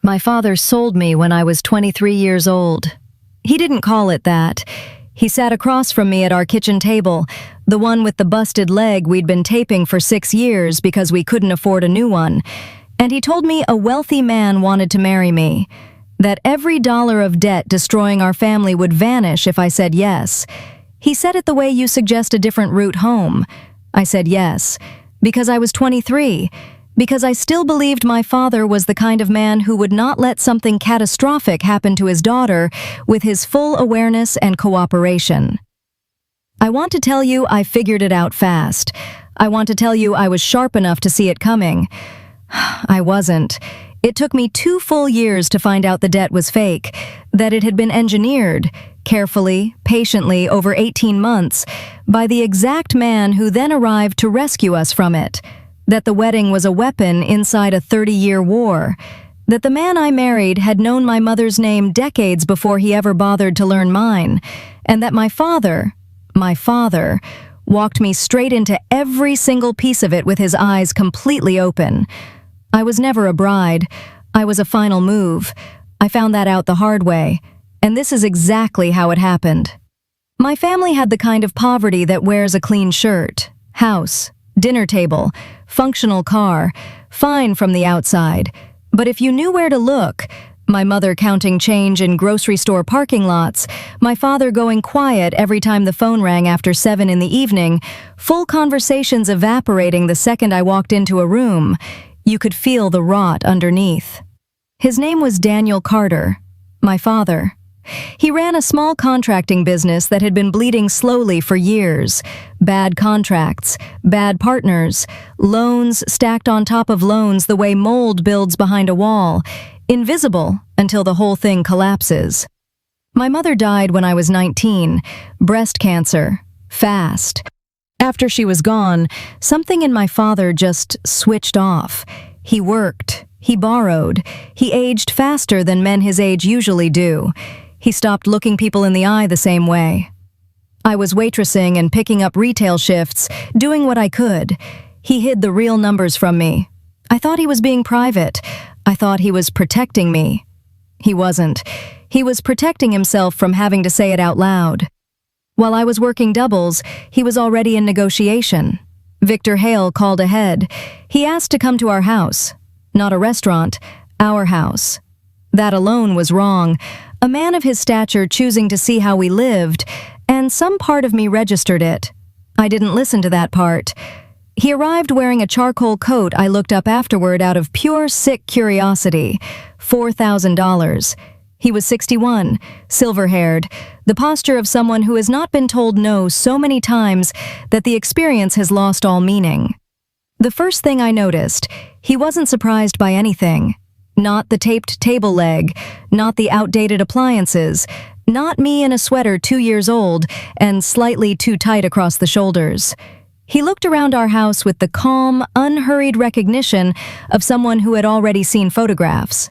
My father sold me when I was 23 years old. He didn't call it that. He sat across from me at our kitchen table, the one with the busted leg we'd been taping for 6 years because we couldn't afford a new one. And he told me a wealthy man wanted to marry me, that every dollar of debt destroying our family would vanish if I said yes. He said it the way you suggest a different route home. I said yes, because I was 23, because I still believed my father was the kind of man who would not let something catastrophic happen to his daughter with his full awareness and cooperation. I want to tell you I figured it out fast. I want to tell you I was sharp enough to see it coming. I wasn't. It took me 2 full years to find out the debt was fake, that it had been engineered, carefully, patiently, over 18 months, by the exact man who then arrived to rescue us from it, that the wedding was a weapon inside a 30-year war, that the man I married had known my mother's name decades before he ever bothered to learn mine, and that my father, walked me straight into every single piece of it with his eyes completely open. I was never a bride. I was a final move. I found that out the hard way, and this is exactly how it happened. My family had the kind of poverty that wears a clean shirt, house, dinner table, functional car, fine from the outside. But if you knew where to look, my mother counting change in grocery store parking lots, my father going quiet every time the phone rang after 7 in the evening, full conversations evaporating the second I walked into a room, you could feel the rot underneath. His name was Daniel Carter, my father. He ran a small contracting business that had been bleeding slowly for years. Bad contracts, bad partners, loans stacked on top of loans the way mold builds behind a wall, invisible until the whole thing collapses. My mother died when I was 19, breast cancer, fast. After she was gone, something in my father just switched off. He worked, he borrowed, he aged faster than men his age usually do. He stopped looking people in the eye the same way. I was waitressing and picking up retail shifts, doing what I could. He hid the real numbers from me. I thought he was being private. I thought he was protecting me. He wasn't. He was protecting himself from having to say it out loud. While I was working doubles, he was already in negotiation. Victor Hale called ahead. He asked to come to our house. Not a restaurant, our house. That alone was wrong. A man of his stature choosing to see how we lived, and some part of me registered it. I didn't listen to that part. He arrived wearing a charcoal coat I looked up afterward out of pure sick curiosity. $4,000. He was 61, silver-haired, the posture of someone who has not been told no so many times that the experience has lost all meaning. The first thing I noticed, he wasn't surprised by anything. Not the taped table leg, not the outdated appliances, not me in a sweater 2 years old and slightly too tight across the shoulders. He looked around our house with the calm, unhurried recognition of someone who had already seen photographs.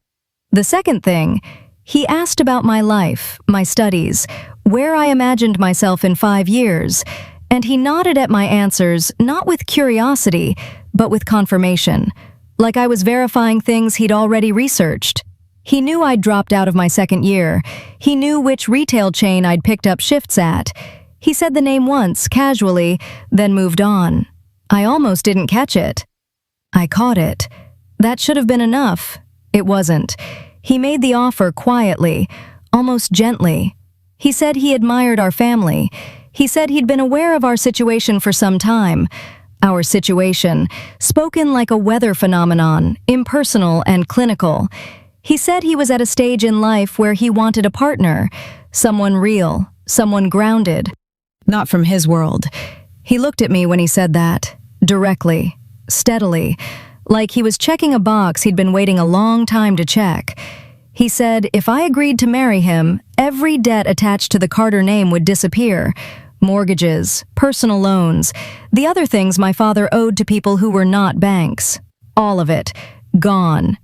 The second thing, he asked about my life, my studies, where I imagined myself in 5 years, and he nodded at my answers not with curiosity, but with confirmation, like I was verifying things he'd already researched. He knew I'd dropped out of my 2nd year. He knew which retail chain I'd picked up shifts at. He said the name once, casually, then moved on. I almost didn't catch it. I caught it. That should have been enough. It wasn't. He made the offer quietly, almost gently. He said he admired our family. He said he'd been aware of our situation for some time. Our situation, spoken like a weather phenomenon, impersonal and clinical. He said he was at a stage in life where he wanted a partner, someone real, someone grounded. Not from his world. He looked at me when he said that, directly, steadily, like he was checking a box he'd been waiting a long time to check. He said if I agreed to marry him, every debt attached to the Carter name would disappear. Mortgages, personal loans, the other things my father owed to people who were not banks. All of it. Gone.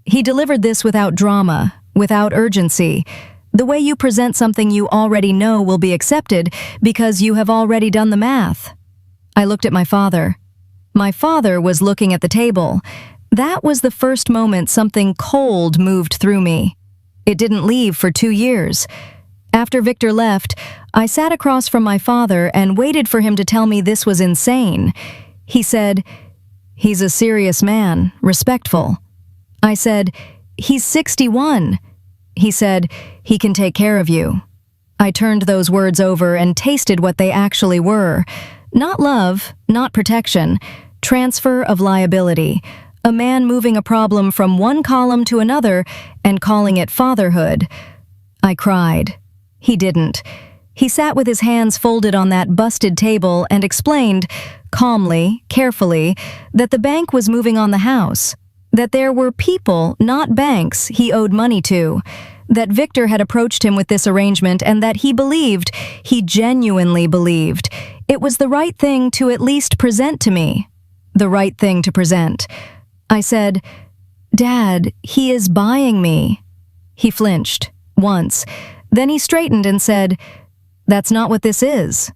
He delivered this without drama, without urgency. The way you present something you already know will be accepted because you have already done the math. I looked at my father. My father was looking at the table. That was the first moment something cold moved through me. It didn't leave for 2 years. After Victor left, I sat across from my father and waited for him to tell me this was insane. He said, "He's a serious man, respectful." I said, "He's 61. He said, "He can take care of you." I turned those words over and tasted what they actually were. Not love, not protection, transfer of liability. A man moving a problem from one column to another and calling it fatherhood. I cried. He didn't. He sat with his hands folded on that busted table and explained, calmly, carefully, that the bank was moving on the house, that there were people, not banks, he owed money to, that Victor had approached him with this arrangement and that he genuinely believed, it was the right thing to at least present to me. The right thing to present. I said, "Dad, he is buying me." He flinched, once. Then he straightened and said, "That's not what this is.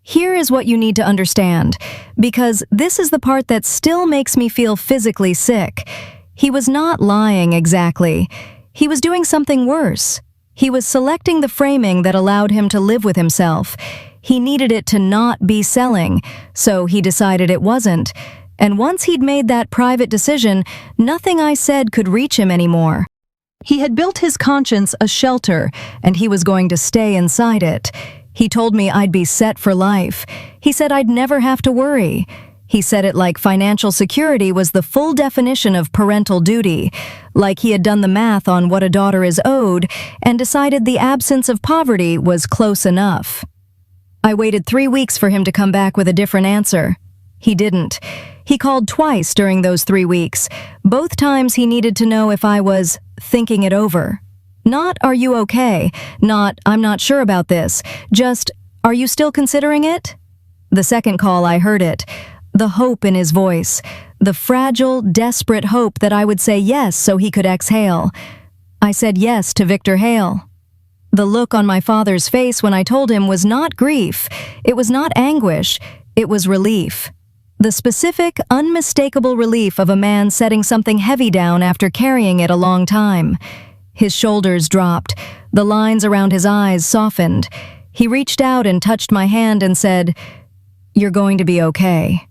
Here is what you need to understand, because this is the part that still makes me feel physically sick. He was not lying exactly. He was doing something worse. He was selecting the framing that allowed him to live with himself. He needed it to not be selling, so he decided it wasn't. And once he'd made that private decision, nothing I said could reach him anymore. He had built his conscience a shelter, and he was going to stay inside it. He told me I'd be set for life. He said I'd never have to worry. He said it like financial security was the full definition of parental duty, like he had done the math on what a daughter is owed and decided the absence of poverty was close enough. I waited 3 weeks for him to come back with a different answer. He didn't. He called twice during those 3 weeks. Both times he needed to know if I was thinking it over. Not, "Are you okay?" Not, "I'm not sure about this." Just, "Are you still considering it?" The second call I heard it. The hope in his voice. The fragile, desperate hope that I would say yes so he could exhale. I said yes to Victor Hale. The look on my father's face when I told him was not grief. It was not anguish. It was relief. The specific, unmistakable relief of a man setting something heavy down after carrying it a long time. His shoulders dropped. The lines around his eyes softened. He reached out and touched my hand and said, "You're going to be okay."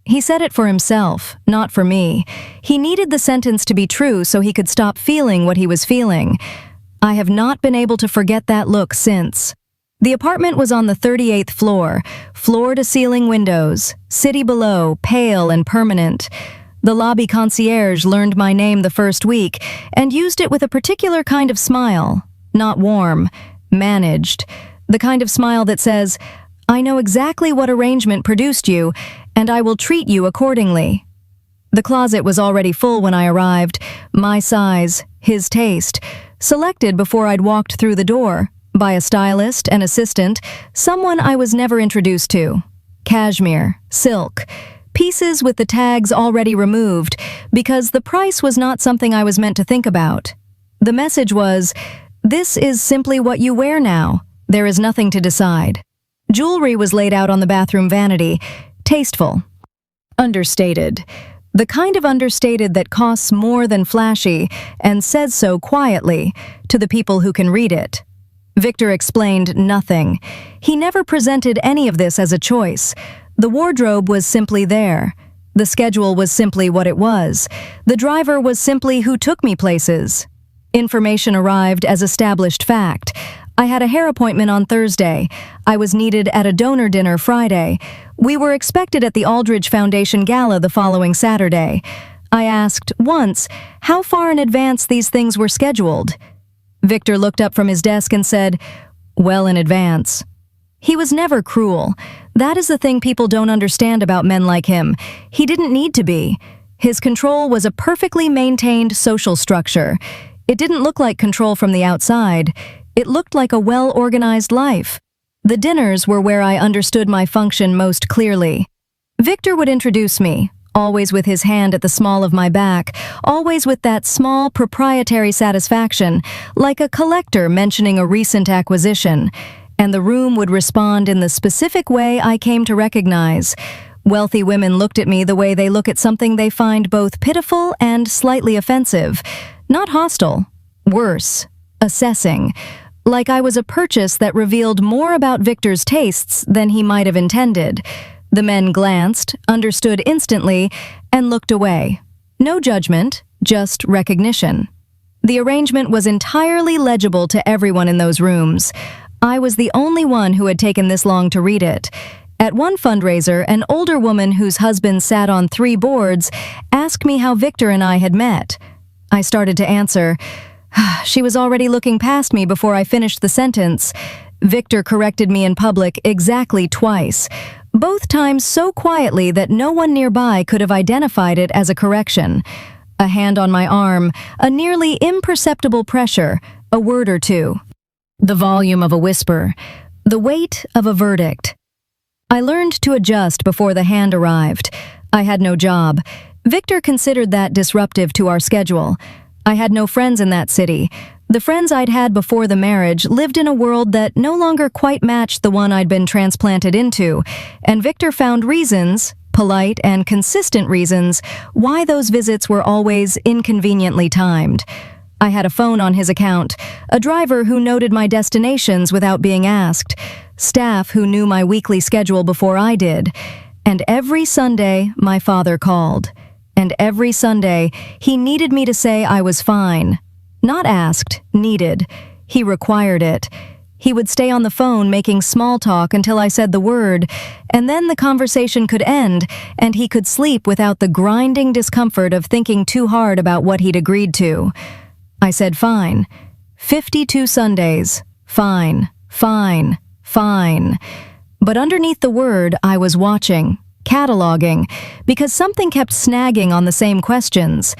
He said it for himself, not for me. He needed the sentence to be true so he could stop feeling what he was feeling. I have not been able to forget that look since. The apartment was on the 38th floor, floor-to-ceiling windows, city below, pale and permanent. The lobby concierge learned my name the first week and used it with a particular kind of smile, not warm, managed, the kind of smile that says, "I know exactly what arrangement produced you, and I will treat you accordingly." The closet was already full when I arrived, my size, his taste, selected before I'd walked through the door, by a stylist, an assistant, someone I was never introduced to. Cashmere, silk, pieces with the tags already removed, because the price was not something I was meant to think about. The message was, "This is simply what you wear now. There is nothing to decide." Jewelry was laid out on the bathroom vanity, tasteful, understated. The kind of understated that costs more than flashy and says so quietly to the people who can read it. Victor explained nothing. He never presented any of this as a choice. The wardrobe was simply there. The schedule was simply what it was. The driver was simply who took me places. Information arrived as established fact. I had a hair appointment on Thursday. I was needed at a donor dinner Friday. We were expected at the Aldridge Foundation Gala the following Saturday. I asked, once, how far in advance these things were scheduled. Victor looked up from his desk and said, "Well in advance." He was never cruel. That is the thing people don't understand about men like him. He didn't need to be. His control was a perfectly maintained social structure. It didn't look like control from the outside. It looked like a well-organized life. The dinners were where I understood my function most clearly. Victor would introduce me, always with his hand at the small of my back, always with that small proprietary satisfaction, like a collector mentioning a recent acquisition, and the room would respond in the specific way I came to recognize, Wealthy women looked at me the way they look at something they find both pitiful and slightly offensive. Not hostile. Worse. Assessing. Like I was a purchase that revealed more about Victor's tastes than he might have intended. The men glanced, understood instantly, and looked away. No judgment, just recognition. The arrangement was entirely legible to everyone in those rooms. I was the only one who had taken this long to read it. At one fundraiser, an older woman whose husband sat on 3 boards asked me how Victor and I had met. I started to answer. She was already looking past me before I finished the sentence. Victor corrected me in public exactly twice, both times so quietly that no one nearby could have identified it as a correction. A hand on my arm, a nearly imperceptible pressure, a word or two. The volume of a whisper, the weight of a verdict. I learned to adjust before the hand arrived. I had no job. Victor considered that disruptive to our schedule. I had no friends in that city. The friends I'd had before the marriage lived in a world that no longer quite matched the one I'd been transplanted into, and Victor found reasons, polite and consistent reasons, why those visits were always inconveniently timed. I had a phone on his account, a driver who noted my destinations without being asked, staff who knew my weekly schedule before I did, and every Sunday my father called. And every Sunday he needed me to say I was fine. Not asked, needed. He required it. He would stay on the phone making small talk until I said the word, and then the conversation could end, and he could sleep without the grinding discomfort of thinking too hard about what he'd agreed to. I said fine. 52 Sundays. Fine, fine, fine. But underneath the word, I was watching, cataloging, because something kept snagging on the same questions.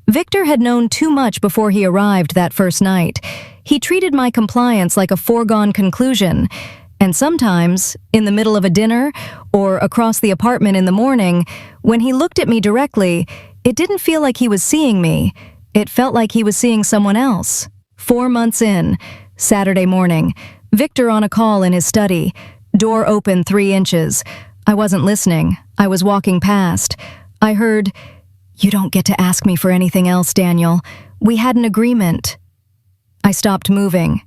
Victor had known too much before he arrived that first night. He treated my compliance like a foregone conclusion, and sometimes, in the middle of a dinner or across the apartment in the morning, when he looked at me directly, it didn't feel like he was seeing me. It felt like he was seeing someone else. 4 months in, Saturday morning, Victor on a call in his study, door open 3 inches. I wasn't listening. I was walking past. I heard, "You don't get to ask me for anything else, Daniel. We had an agreement." I stopped moving.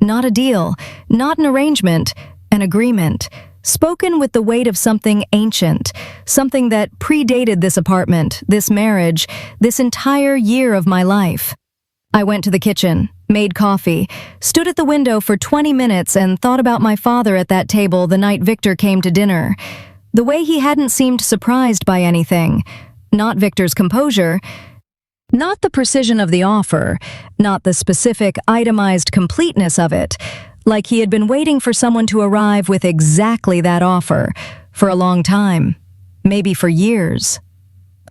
Not a deal, not an arrangement, an agreement, spoken with the weight of something ancient, something that predated this apartment, this marriage, this entire year of my life. I went to the kitchen, made coffee, stood at the window for 20 minutes and thought about my father at that table the night Victor came to dinner. The way he hadn't seemed surprised by anything. Not Victor's composure, not the precision of the offer, not the specific, itemized completeness of it, like he had been waiting for someone to arrive with exactly that offer, for a long time, maybe for years.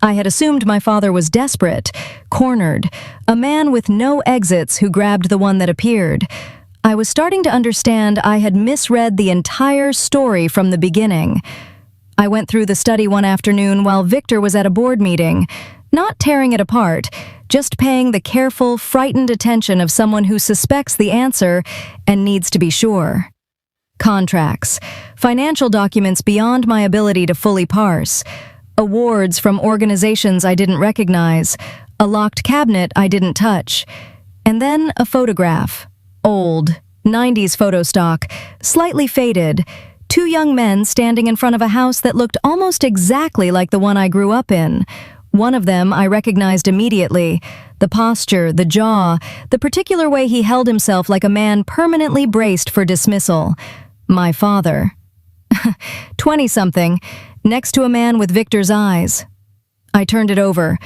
I had assumed my father was desperate, cornered, a man with no exits who grabbed the one that appeared. I was starting to understand I had misread the entire story from the beginning. I went through the study one afternoon while Victor was at a board meeting, not tearing it apart, just paying the careful, frightened attention of someone who suspects the answer and needs to be sure. Contracts, financial documents beyond my ability to fully parse, awards from organizations I didn't recognize, a locked cabinet I didn't touch, and then a photograph, old, 90s photo stock, slightly faded, 2 young men standing in front of a house that looked almost exactly like the one I grew up in. One of them I recognized immediately. The posture, the jaw, the particular way he held himself like a man permanently braced for dismissal. My father. 20-something, next to a man with Victor's eyes. I turned it over.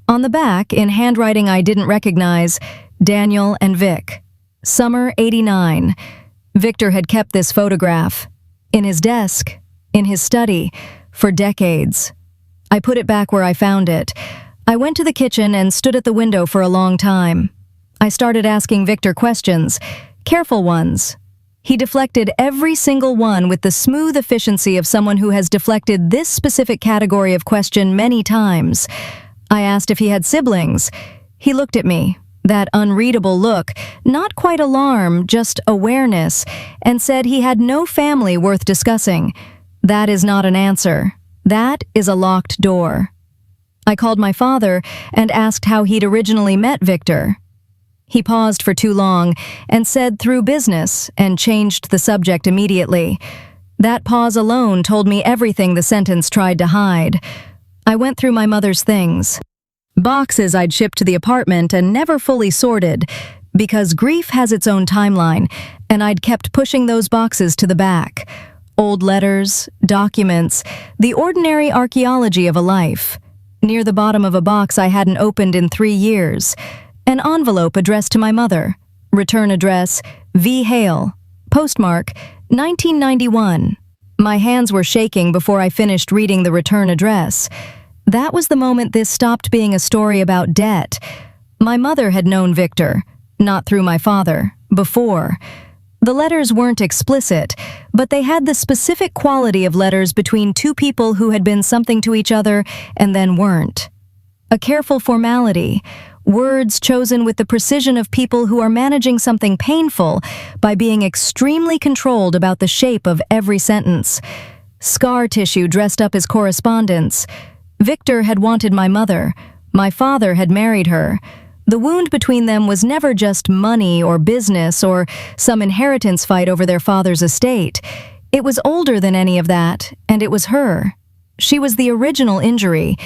On the back, in handwriting I didn't recognize, Daniel and Vic. Summer '89. Victor had kept this photograph. In his desk, in his study, for decades. I put it back where I found it. I went to the kitchen and stood at the window for a long time. I started asking Victor questions, careful ones. He deflected every single one with the smooth efficiency of someone who has deflected this specific category of question many times. I asked if he had siblings. He looked at me, that unreadable look, not quite alarm, just awareness, and said he had no family worth discussing. That is not an answer. That is a locked door. I called my father and asked how he'd originally met Victor. He paused for too long and said through business and changed the subject immediately. That pause alone told me everything the sentence tried to hide. I went through my mother's things. Boxes I'd shipped to the apartment and never fully sorted, because grief has its own timeline, and I'd kept pushing those boxes to the back. Old letters, documents, the ordinary archaeology of a life. Near the bottom of a box I hadn't opened in 3 years. An envelope addressed to my mother. Return address, V. Hale. Postmark, 1991. My hands were shaking before I finished reading the return address. That was the moment this stopped being a story about debt. My mother had known Victor, not through my father, before. The letters weren't explicit, but they had the specific quality of letters between two people who had been something to each other and then weren't. A careful formality, words chosen with the precision of people who are managing something painful by being extremely controlled about the shape of every sentence. Scar tissue dressed up as correspondence. Victor had wanted my mother. My father had married her. The wound between them was never just money or business or some inheritance fight over their father's estate. It was older than any of that, and it was her. She was the original injury.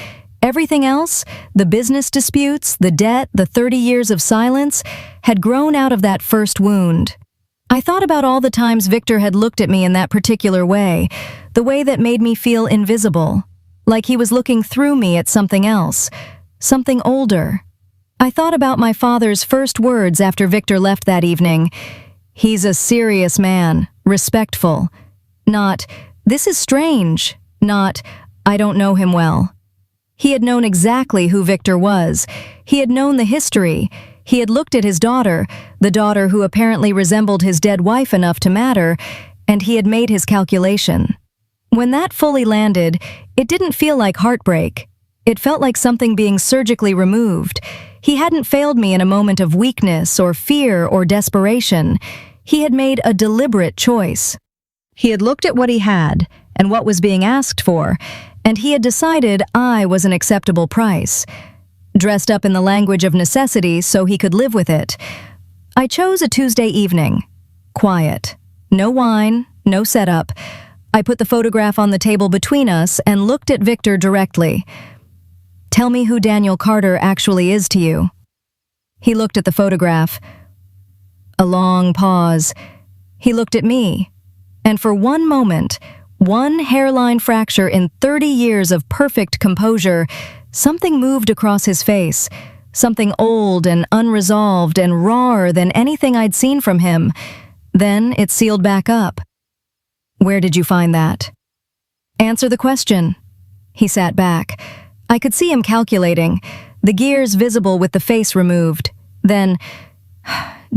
Everything else, the business disputes, the debt, the 30 years of silence, had grown out of that first wound. I thought about all the times Victor had looked at me in that particular way, the way that made me feel invisible, like he was looking through me at something else, something older. I thought about my father's first words after Victor left that evening. He's a serious man, respectful. Not, this is strange. Not, I don't know him well. He had known exactly who Victor was. He had known the history. He had looked at his daughter, the daughter who apparently resembled his dead wife enough to matter, and he had made his calculation. When that fully landed, it didn't feel like heartbreak. It felt like something being surgically removed. He hadn't failed me in a moment of weakness or fear or desperation. He had made a deliberate choice. He had looked at what he had and what was being asked for, and he had decided I was an acceptable price. Dressed up in the language of necessity so he could live with it. I chose a Tuesday evening. Quiet. No wine, no setup. I put the photograph on the table between us and looked at Victor directly. Tell me who Daniel Carter actually is to you. He looked at the photograph. A long pause. He looked at me. And for one moment, one hairline fracture in 30 years of perfect composure, something moved across his face. Something old and unresolved and rawer than anything I'd seen from him. Then it sealed back up. Where did you find that? Answer the question. He sat back. I could see him calculating, the gears visible with the face removed. Then,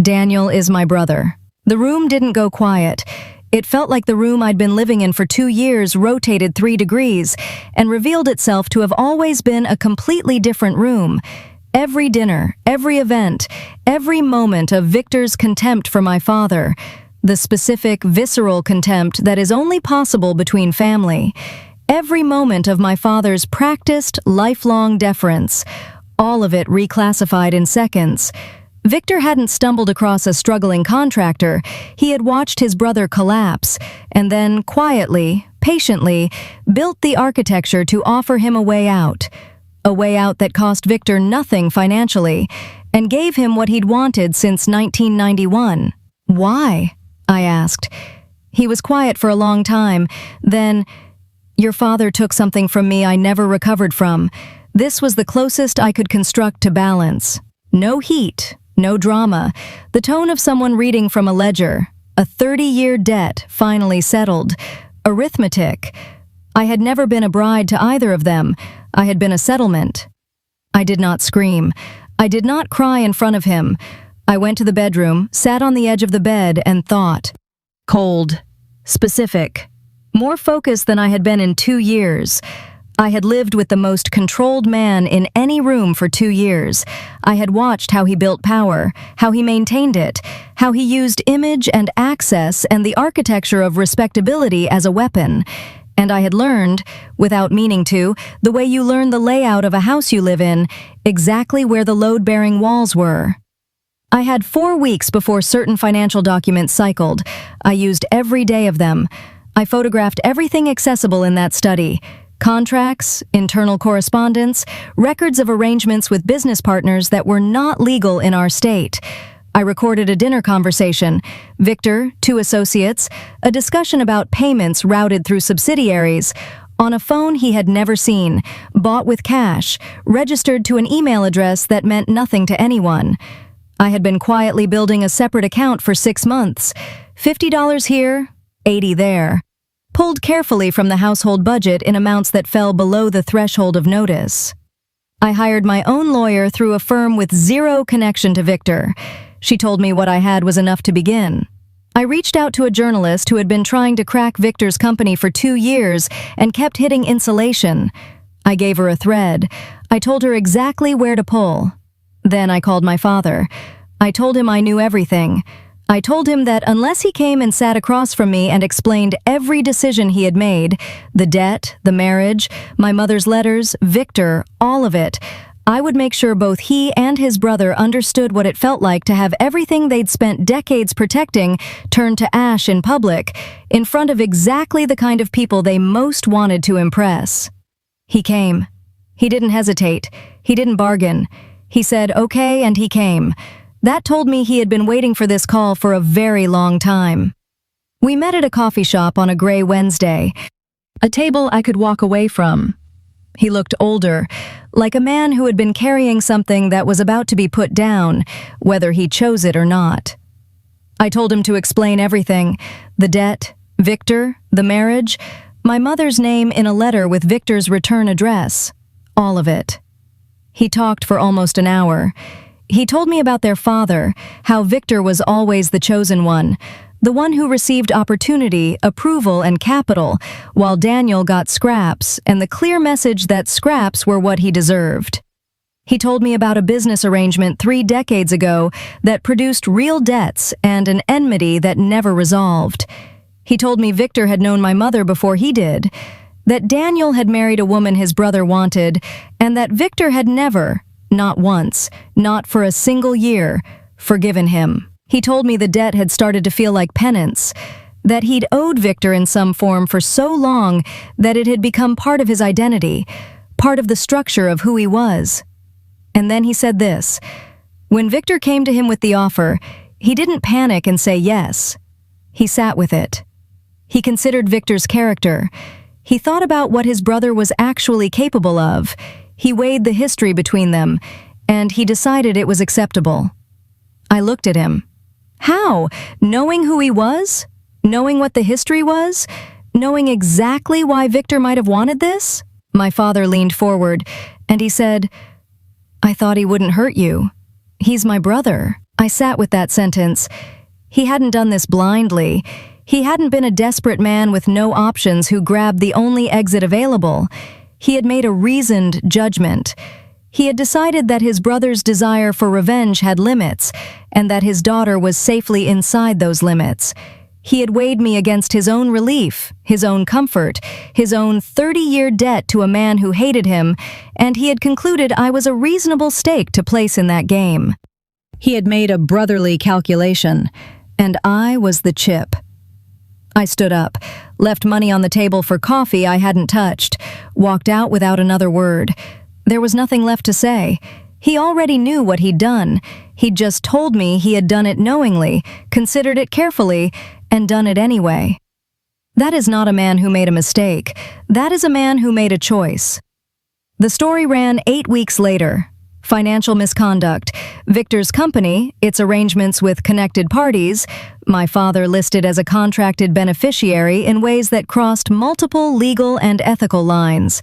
Daniel is my brother. The room didn't go quiet. It felt like the room I'd been living in for 2 years rotated 3 degrees and revealed itself to have always been a completely different room. Every dinner, every event, every moment of Victor's contempt for my father, the specific, visceral contempt that is only possible between family. Every moment of my father's practiced, lifelong deference, all of it reclassified in seconds. Victor hadn't stumbled across a struggling contractor. He had watched his brother collapse, and then quietly, patiently, built the architecture to offer him a way out. A way out that cost Victor nothing financially, and gave him what he'd wanted since 1991. Why? I asked. He was quiet for a long time. Then, your father took something from me I never recovered from. This was the closest I could construct to balance. No heat, no drama. The tone of someone reading from a ledger. A 30-year debt finally settled. Arithmetic. I had never been a bride to either of them. I had been a settlement. I did not scream. I did not cry in front of him. I went to the bedroom, sat on the edge of the bed, and thought. Cold. Specific. More focused than I had been in 2 years. I had lived with the most controlled man in any room for 2 years. I had watched how he built power, how he maintained it, how he used image and access and the architecture of respectability as a weapon. And I had learned, without meaning to, the way you learn the layout of a house you live in, exactly where the load-bearing walls were. I had 4 weeks before certain financial documents cycled. I used every day of them. I photographed everything accessible in that study: contracts, internal correspondence, records of arrangements with business partners that were not legal in our state. I recorded a dinner conversation, Victor, 2 associates, a discussion about payments routed through subsidiaries, on a phone he had never seen, bought with cash, registered to an email address that meant nothing to anyone. I had been quietly building a separate account for 6 months, $50 here, $80 there, pulled carefully from the household budget in amounts that fell below the threshold of notice. I hired my own lawyer through a firm with 0 connection to Victor. She told me what I had was enough to begin. I reached out to a journalist who had been trying to crack Victor's company for 2 years and kept hitting insulation. I gave her a thread. I told her exactly where to pull. Then I called my father. I told him I knew everything. I told him that unless he came and sat across from me and explained every decision he had made, the debt, the marriage, my mother's letters, Victor, all of it, I would make sure both he and his brother understood what it felt like to have everything they'd spent decades protecting turned to ash in public, in front of exactly the kind of people they most wanted to impress. He came. He didn't hesitate. He didn't bargain. He said, okay, and he came. That told me he had been waiting for this call for a very long time. We met at a coffee shop on a gray Wednesday, a table I could walk away from. He looked older, like a man who had been carrying something that was about to be put down, whether he chose it or not. I told him to explain everything: the debt, Victor, the marriage, my mother's name in a letter with Victor's return address, all of it. He talked for almost an hour. He told me about their father, how Victor was always the chosen one, the one who received opportunity, approval, and capital, while Daniel got scraps and the clear message that scraps were what he deserved. He told me about a business arrangement 3 decades ago that produced real debts and an enmity that never resolved. He told me Victor had known my mother before he did, that Daniel had married a woman his brother wanted, and that Victor had never, not once, not for a single year, forgiven him. He told me the debt had started to feel like penance, that he'd owed Victor in some form for so long that it had become part of his identity, part of the structure of who he was. And then he said this: when Victor came to him with the offer, he didn't panic and say yes. He sat with it. He considered Victor's character. He thought about what his brother was actually capable of. He weighed the history between them, and he decided it was acceptable. I looked at him. How? Knowing who he was? Knowing what the history was? Knowing exactly why Victor might have wanted this? My father leaned forward, and he said, "I thought he wouldn't hurt you. He's my brother." I sat with that sentence. He hadn't done this blindly. He hadn't been a desperate man with no options who grabbed the only exit available. He had made a reasoned judgment. He had decided that his brother's desire for revenge had limits, and that his daughter was safely inside those limits. He had weighed me against his own relief, his own comfort, his own 30-year debt to a man who hated him, and he had concluded I was a reasonable stake to place in that game. He had made a brotherly calculation, and I was the chip. I stood up, left money on the table for coffee I hadn't touched, walked out without another word. There was nothing left to say. He already knew what he'd done. He'd just told me he had done it knowingly, considered it carefully, and done it anyway. That is not a man who made a mistake. That is a man who made a choice. The story ran 8 weeks later. Financial misconduct, Victor's company, its arrangements with connected parties, my father listed as a contracted beneficiary in ways that crossed multiple legal and ethical lines,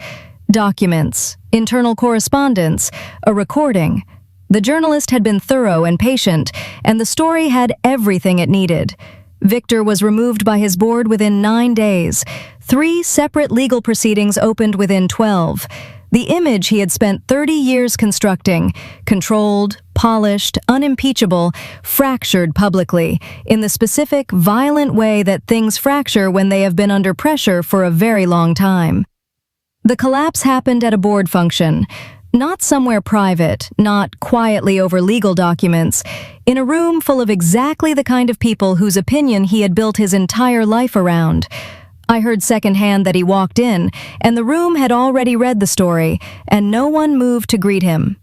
documents, internal correspondence, a recording. The journalist had been thorough and patient, and the story had everything it needed. Victor was removed by his board within 9 days. 3 separate legal proceedings opened within 12. The image he had spent 30 years constructing, controlled, polished, unimpeachable, fractured publicly, in the specific, violent way that things fracture when they have been under pressure for a very long time. The collapse happened at a board function, not somewhere private, not quietly over legal documents, in a room full of exactly the kind of people whose opinion he had built his entire life around. I heard secondhand that he walked in, and the room had already read the story, and no one moved to greet him.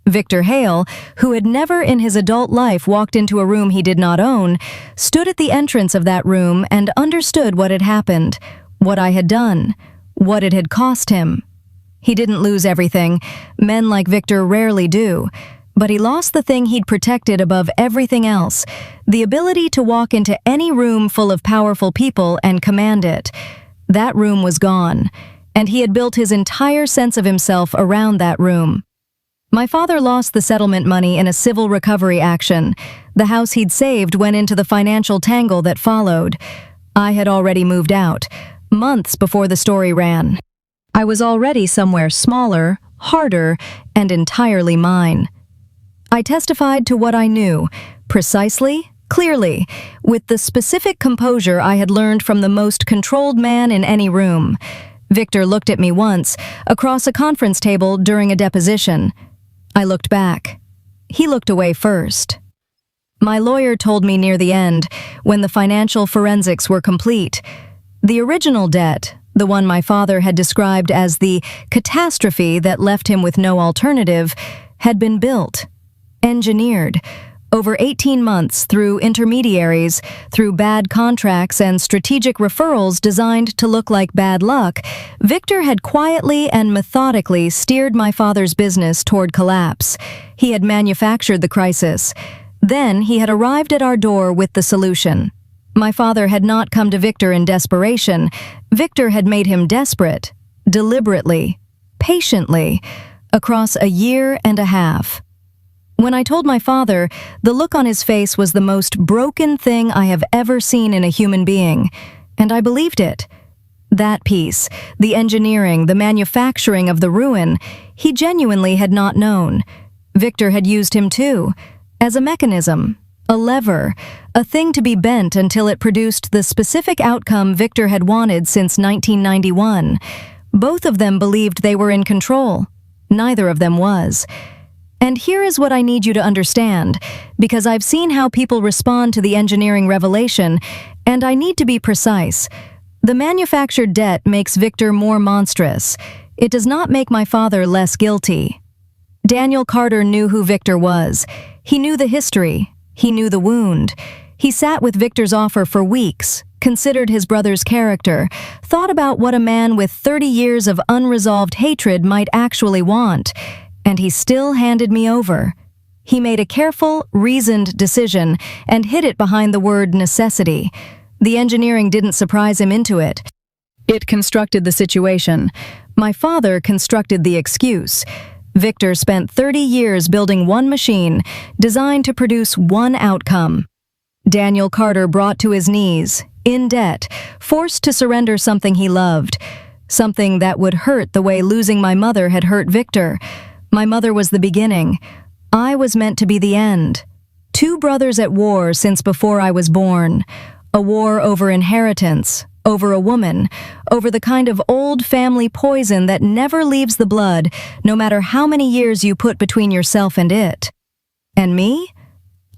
Victor Hale, who had never in his adult life walked into a room he did not own, stood at the entrance of that room and understood what had happened, what I had done, what it had cost him. He didn't lose everything. Men like Victor rarely do. But he lost the thing he'd protected above everything else, the ability to walk into any room full of powerful people and command it. That room was gone, and he had built his entire sense of himself around that room. My father lost the settlement money in a civil recovery action. The house he'd saved went into the financial tangle that followed. I had already moved out, months before the story ran. I was already somewhere smaller, harder, and entirely mine. I testified to what I knew, precisely, clearly, with the specific composure I had learned from the most controlled man in any room. Victor looked at me once, across a conference table during a deposition. I looked back. He looked away first. My lawyer told me near the end, when the financial forensics were complete, the original debt, the one my father had described as the catastrophe that left him with no alternative, had been built. Engineered, over 18 months through intermediaries, through bad contracts and strategic referrals designed to look like bad luck, Victor had quietly and methodically steered my father's business toward collapse. He had manufactured the crisis. Then he had arrived at our door with the solution. My father had not come to Victor in desperation. Victor had made him desperate, deliberately, patiently, across a year and a half. When I told my father, the look on his face was the most broken thing I have ever seen in a human being, and I believed it. That piece, the engineering, the manufacturing of the ruin, he genuinely had not known. Victor had used him too, as a mechanism, a lever, a thing to be bent until it produced the specific outcome Victor had wanted since 1991. Both of them believed they were in control. Neither of them was. And here is what I need you to understand, because I've seen how people respond to the engineering revelation, and I need to be precise. The manufactured debt makes Victor more monstrous. It does not make my father less guilty. Daniel Carter knew who Victor was. He knew the history. He knew the wound. He sat with Victor's offer for weeks, considered his brother's character, thought about what a man with 30 years of unresolved hatred might actually want, and he still handed me over. He made a careful, reasoned decision and hid it behind the word necessity. The engineering didn't surprise him into it. It constructed the situation. My father constructed the excuse. Victor spent 30 years building one machine, designed to produce one outcome. Daniel Carter brought to his knees, in debt, forced to surrender something he loved, something that would hurt the way losing my mother had hurt Victor. My mother was the beginning. I was meant to be the end. Two brothers at war since before I was born. A war over inheritance, over a woman, over the kind of old family poison that never leaves the blood, no matter how many years you put between yourself and it. And me?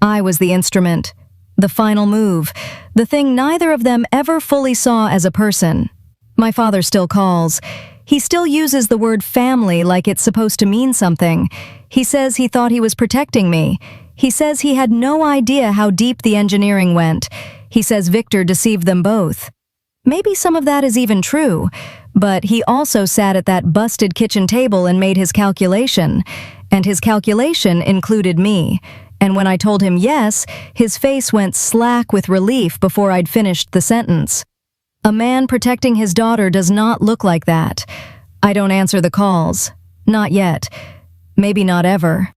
I was the instrument, the final move, the thing neither of them ever fully saw as a person. My father still calls. He still uses the word family like it's supposed to mean something. He says he thought he was protecting me. He says he had no idea how deep the engineering went. He says Victor deceived them both. Maybe some of that is even true, but he also sat at that busted kitchen table and made his calculation, and his calculation included me. And when I told him yes, his face went slack with relief before I'd finished the sentence. A man protecting his daughter does not look like that. I don't answer the calls. Not yet. Maybe not ever.